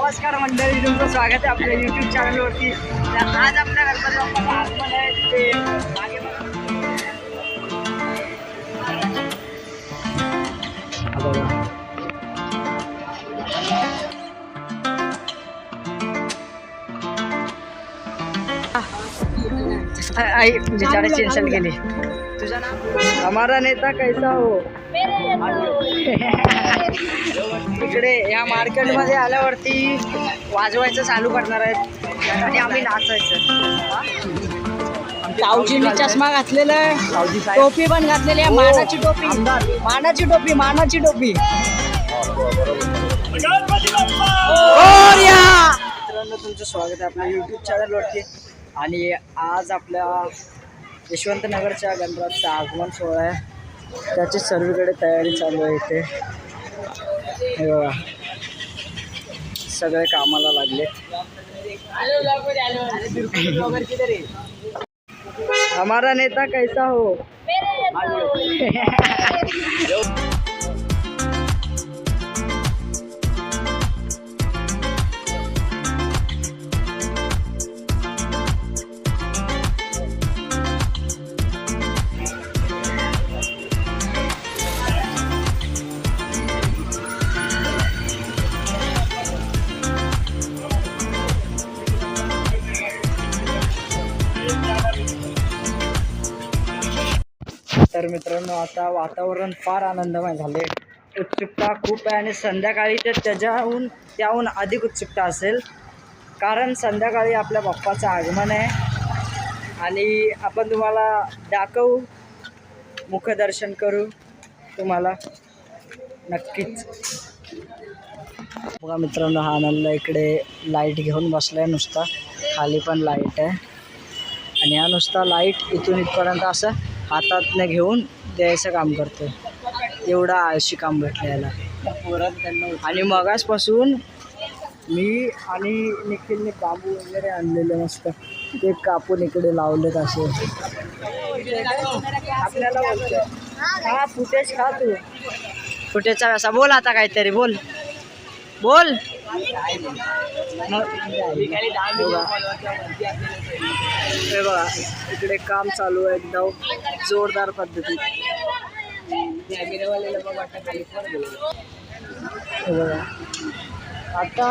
नमस्कार मंडळी, तुमचं स्वागत आहे आपल्या यूट्यूब चॅनलवरती. आज आपल्या गणपती बाप्पाचं आगमन आहे. ते मागे आई बिचाराची इन्सल्ट केली. तुझं नाव? हमारा नेता कैसा हो. इकडे या मार्केटमध्ये आल्यावरती वाजवायचं चालू करणार आहेत आणि आम्ही नाचायचं. ताऊजींनी चष्मा घातलेला आहे, टोपी पण घातलेली आहे, मानाची टोपी, मानाची टोपी, मानाची टोपी. मित्रांनो, तुमचं स्वागत आहे आपल्या यूट्यूब चॅनलवरती. आणि आज आपल्या यशवंतनगरच्या गणपतीचा आगमन सोहळा आहे, त्याची सर्वीकडे तयारी चालू आहे. इथे हे बघा, सगळे कामाला लागले. हमारा नेता कैसा हो. तर मित्रांनो, आता वातावरण फार आनंदमय झाले. उत्सुकता खूप आहे आणि संध्याकाळी तर त्याहून अधिक उत्सुकता असेल, कारण संध्याकाळी आपल्या बाप्पाचं आगमन आहे आणि आपण तुम्हाला दाखवू, मुखदर्शन करू तुम्हाला नक्कीच. बघा मित्रांनो, हा आनंद इकडे लाईट घेऊन बसला आहे. नुसता खाली पण लाईट आहे आणि हा नुसता लाईट इथून इथपर्यंत असं हातातनं घेऊन द्यायचं काम करतो. एवढा आळशी काम भेटलं याला. आणि मगासपासून मी आणि निखिलने बांबू वगैरे आणलेले मस्त, ते कापून इकडे लावलेत असे. आपल्याला बोलतो हा फुटेज खा, तू फुटेजचा असा बोल. आता काहीतरी बोल बोल. हे बघा, इकडे काम चालू आहे एकदम जोरदार पद्धतीत. हे बघा, आता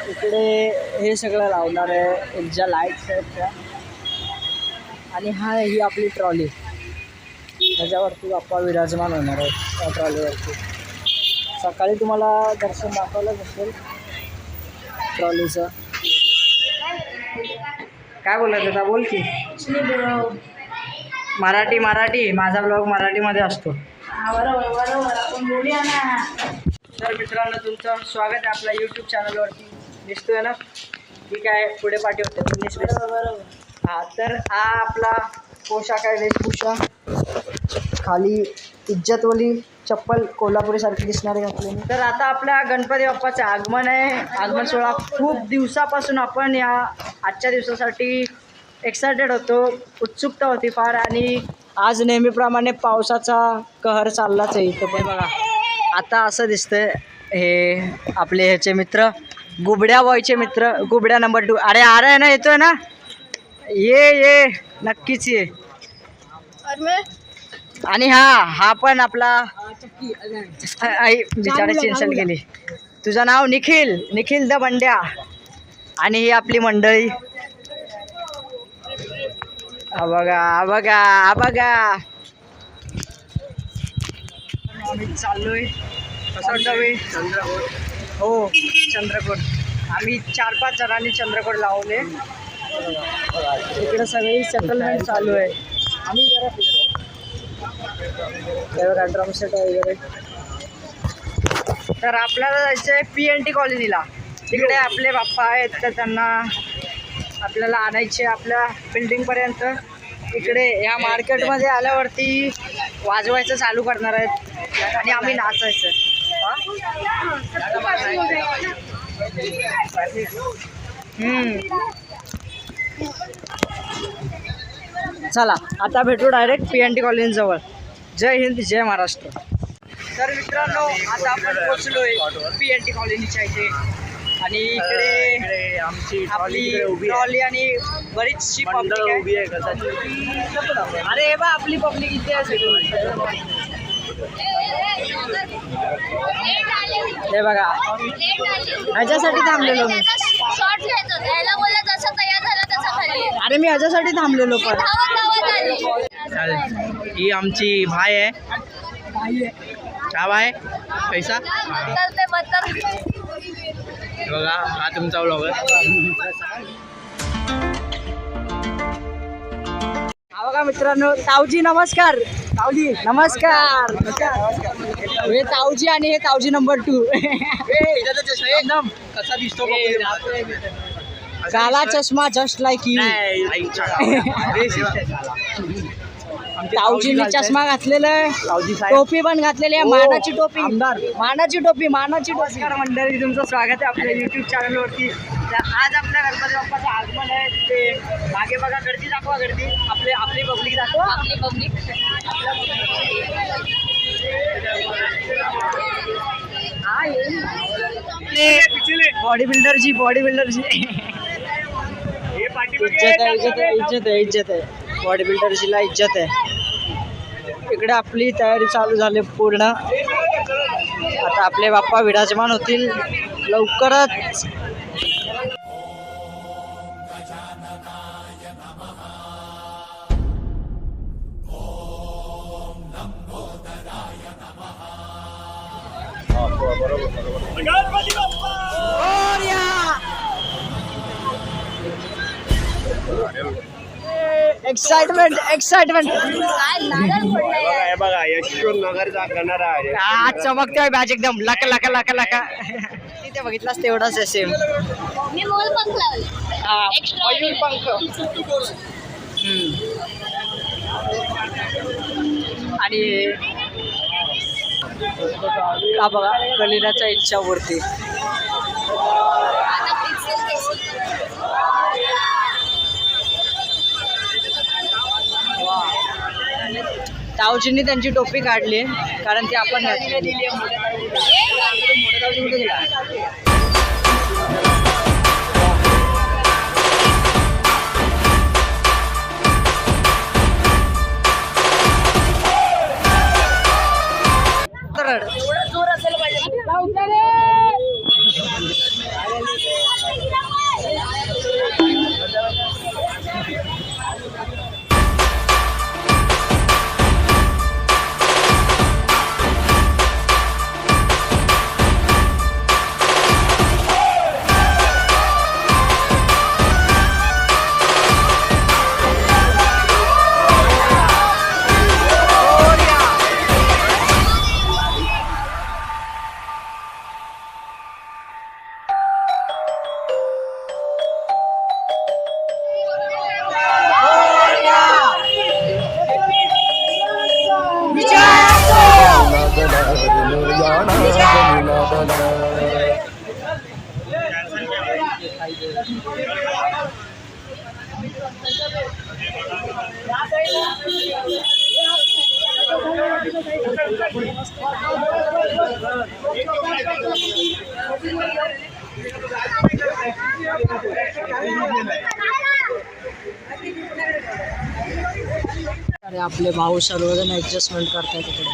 इकडे हे सगळं लावणार आहे, ज्या लाईट्स आहेत त्या. आणि ही आपली ट्रॉली, त्याच्यावरती बाप्पा विराजमान होणार आहे. त्या ट्रॉलीवरती सकाळी तुम्हाला दर्शन दाखवलंच असेल ट्रॉलीचं. काय बोलत होता, बोल की. मराठी माझा ब्लॉग मराठीमध्ये असतो. तर मित्रांनो, तुमचं स्वागत आहे आपल्या यूट्यूब चॅनलवरती. दिसतोय ना की काय पुढे पाठी होते. हा, तर हा आपला पोशाख आहे, वेशभूषा. खाली इज्जतवाली चप्पल कोल्हापुरी सारखी दिसणारी घातली. तर आता आपल्या गणपती बाप्पाचं आगमन आहे. आगमन सोहळा खूप दिवसापासून आपण या आजच्या दिवसासाठी एक्सायटेड होतो, उत्सुकता होती फार. आणि आज नेहमीप्रमाणे पावसाचा कहर चाललाच आहे इथं. पण बघा, आता असं दिसतंय हे आपले ह्याचे मित्र, गुबड्या बॉयचे मित्र, गुबड्या नंबर 2. अरे ना, येतोय ना, ये नक्कीच ये. आणि हा पण आपला आई बिचाराची इन्सल्ट केली. तुझं नाव? निखिल द बंड्या. आणि ही आपली मंडळी. बघा आम्ही चाललोय हो चंद्रकोट. आम्ही 4-5 जणांनी चंद्रकोट लावले. इकडे सगळी सेटलमेंट चालू आहे. आम्ही जरा ड्रम सेट वगैरे. तर आपल्याला जायचं आहे PNT कॉलनीला. तिकडे आपले बाप्पा आहेत, तर त्यांना आपल्याला आणायचे आपल्या बिल्डिंगपर्यंत. इकडे या मार्केटमध्ये आल्यावरती वाजवायचं चालू करणार आहेत आणि आम्ही नाचायचं. चला आता भेटू डायरेक्ट PNT कॉलनी जवळ. जय हिंद, जय महाराष्ट्र. तर मित्रांनो, आता आपण पोहोचलोय PNT कॉलनीच्या इथे. आणि इकडे आमची आपली उभी आहे. ट्रॉली आणि बरीचशी मंडळ पब्लिक उभी आहे. आहे कदाचित. अरे हे बा आपली पब्लिक इथे आहे सगळी. हे बघा ह्याच्यासाठी थांबलेलो मी. शॉर्ट घ्यायचं होतं. याला बोलला जसं तयार झालं तसं खाली अरे मी ह्याच्यासाठी थांबलेलो पण. धावत आली. चालेल. ही आमची भाई आहे. का भाई पैसा तर ते बत्तर बघा हा तुमचा ब्लॉगर. हा बघा मित्रांनो, तावजी नमस्कार. तावजी नमस्कार. हे तावजी आणि हे तावजी नंबर 2. एकदम कसा दिसतो काला चष्मा जस्ट लाईक यू. तावजीने चष्मा घातलेला आहे, टोपी पण घातलेली आहे, मानाची टोपी. मानाची टोपी. नमस्कार मंडळी, तुमचं स्वागत आहे आपल्या युट्यूब चॅनलवरती. तर आज आपल्या गणपती बाप्पाचं आगमन आहे. ते मागे बघा, गर्दी दाखवा, गर्दी. आपली पब्लिक दाखवा. आपली पब्लिक बॉडी बिल्डरची इज्जत आहे. बॉडी बिल्डरचीला इज्जत आहे. इकडे आपली तयारी चालू झाली पूर्ण. आता आपले बाप्पा विराजमान होतील लवकरच. एक्साइटमेंट काय नारळ फोडलाय. बघा यशवंत नगरचा गणारा आहे. आज चमकतोय बॅच एकदम लका. तिथे बघितलास तेवढाच आहे सेम. मी मोल पंख लावले. एक्स्ट्रा मयूर पंख. आणि हा बघा कलिनाच्या इच्छावरती. तावजींनी त्यांची टोपी काढली कारण ती आपण घातलेली. जोर असेल पाहिजे. अरे आपले भाऊ सर्वजण ऍडजस्टमेंट करतात तिकडे.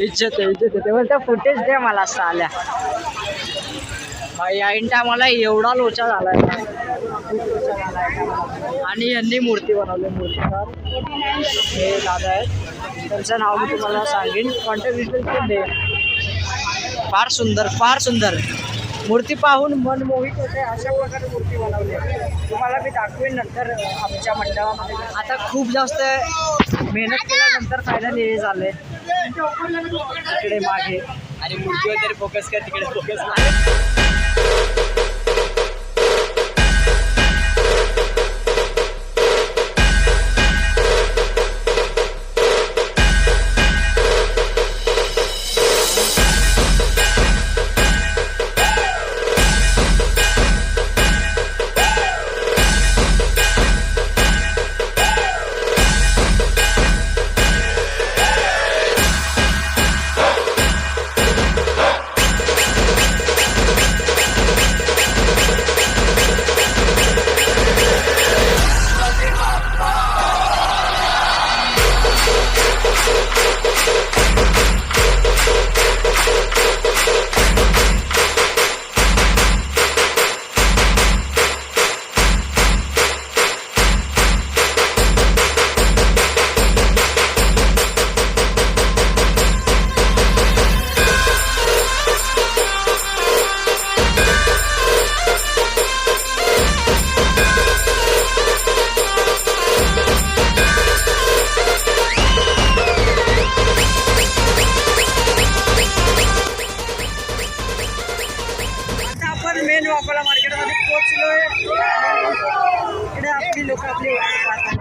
इज्जत आहे ते बोलता फुटेज द्या मला असं आल्या. भाई ऐन टायमाला एवढा लोचा झालाय आणि यांनी मूर्ती बनवली. मूर्तीकार हे दादा आहेत, त्यांचं नाव मी तुम्हाला सांगेन. कॉन्टॅक्ट डिटेल्स पण दे. फार सुंदर मूर्ती पाहून मन मोहित होते. अशा प्रकारे मूर्ती बनवली. तुम्हाला मी दाखवेन नंतर आमच्या मंडळामध्ये. आता खूप जास्त मेहनत केल्यानंतर फायनली हे झाले. तिकडे मागे आणि मूर्तीवर तरी फोकस कर, तिकडे फोकस. फायनली वाकोला मार्केटमध्ये पोहोचलोय. इकडे आपली लोक आपली वाट पाहतात.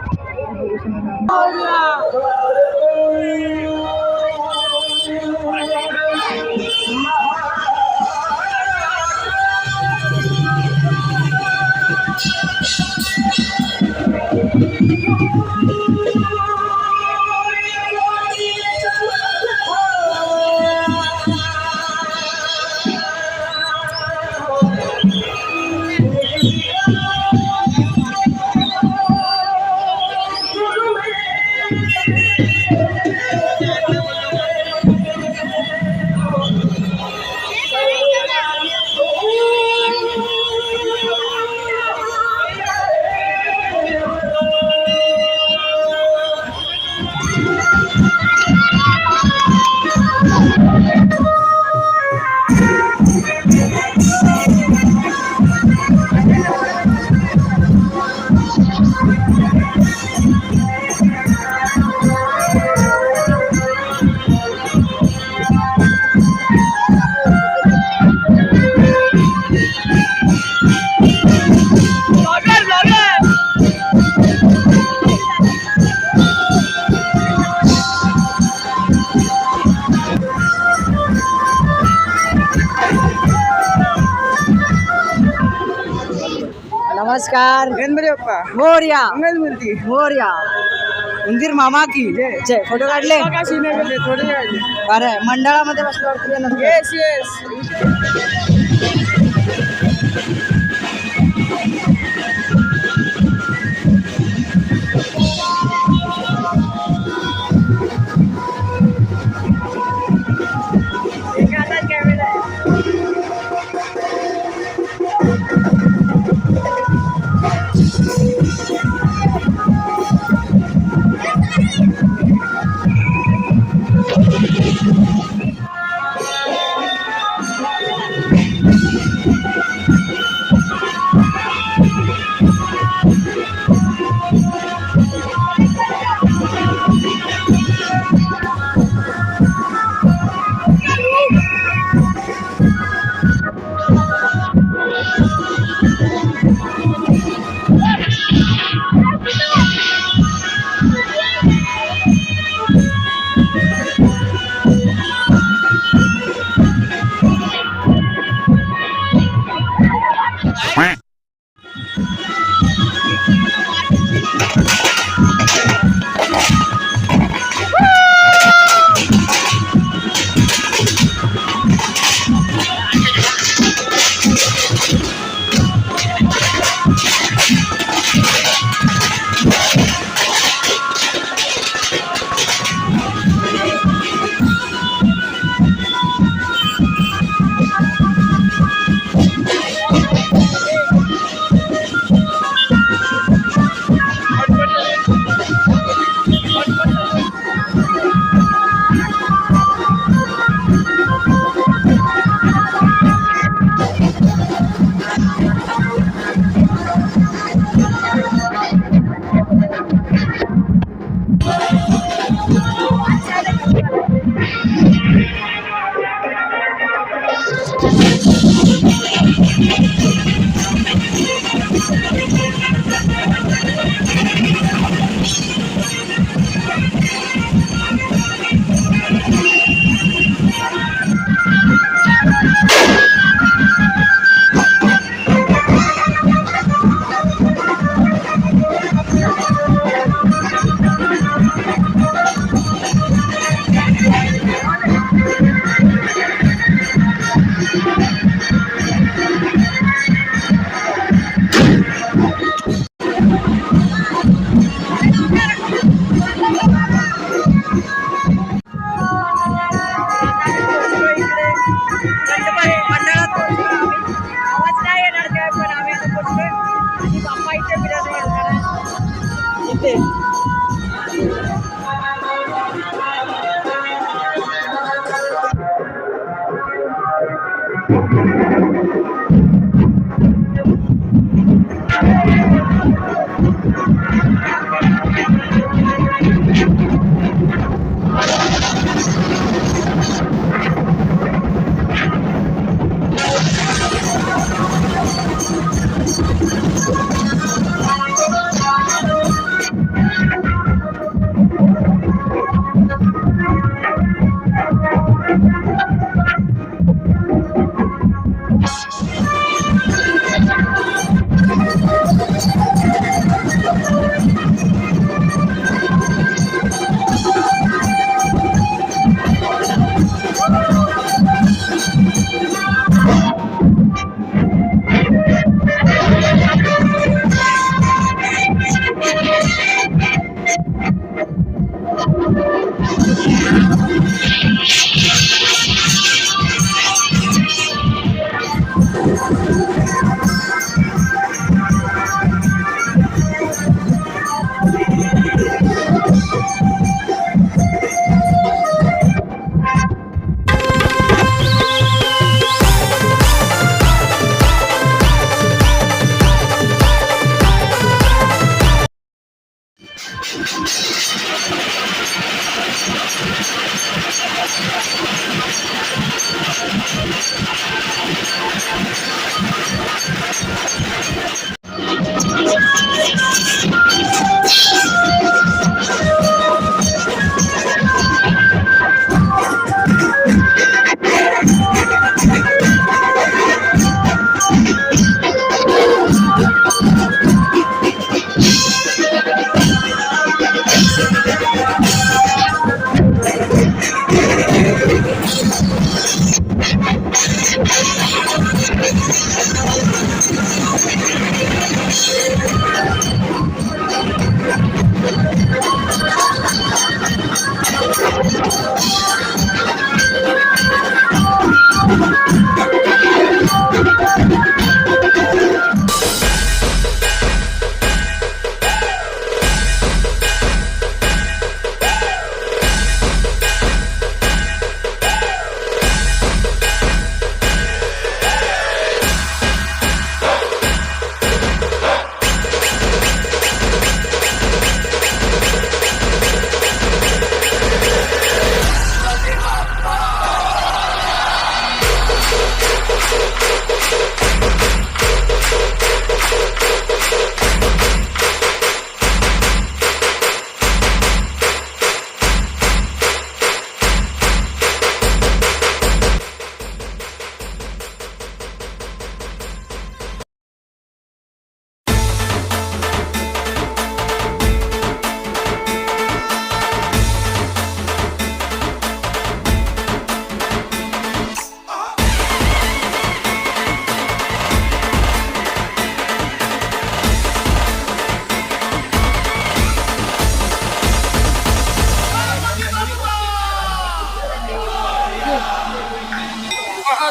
नमस्कार. गणपती बाप्पा मोरया. मंगलमूर्ती मोरया. उंदीर मामा की जय. फोटो काढले अरे मंडळामध्ये बसलो. Yes yes.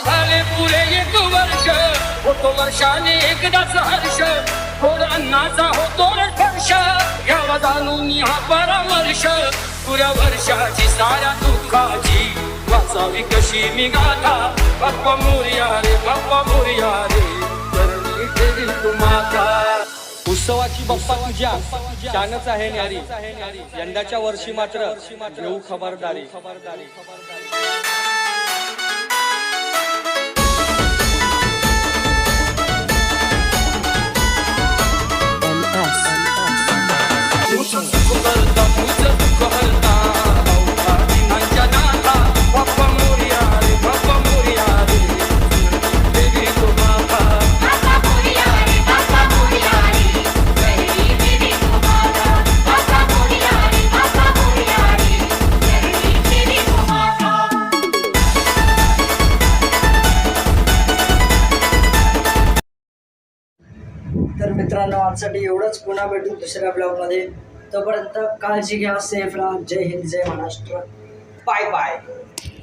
झाले पुरे एक वर्ष होतो वर्षाने एकदाच हर्ष पोरांनाचा होतो स्पर्श घ्यावा जाणून हा परामर्श पुऱ्या वर्षाची साऱ्या दुःखाची वाचावी कशी मी गाथा बाप्पा मोरया रे करणी केली तू माता. उत्सवाची बाप्पा तुझ्या शानच आहे न्यारी यंदाच्या वर्षी मात्र घेऊ खबरदारी. करता तुझं दुःख हरता अवघा दिनांच्या नाथा बाप्पा मोरया रे देवी तो माता. तर मित्रांनो आजसाठी एवढंच. पुन्हा भेटू दुसऱ्या ब्लॉगमध्ये. तोपर्यंत काळजी घ्या, सेफ राहा. जय हिंद, जय महाराष्ट्र. Bye bye.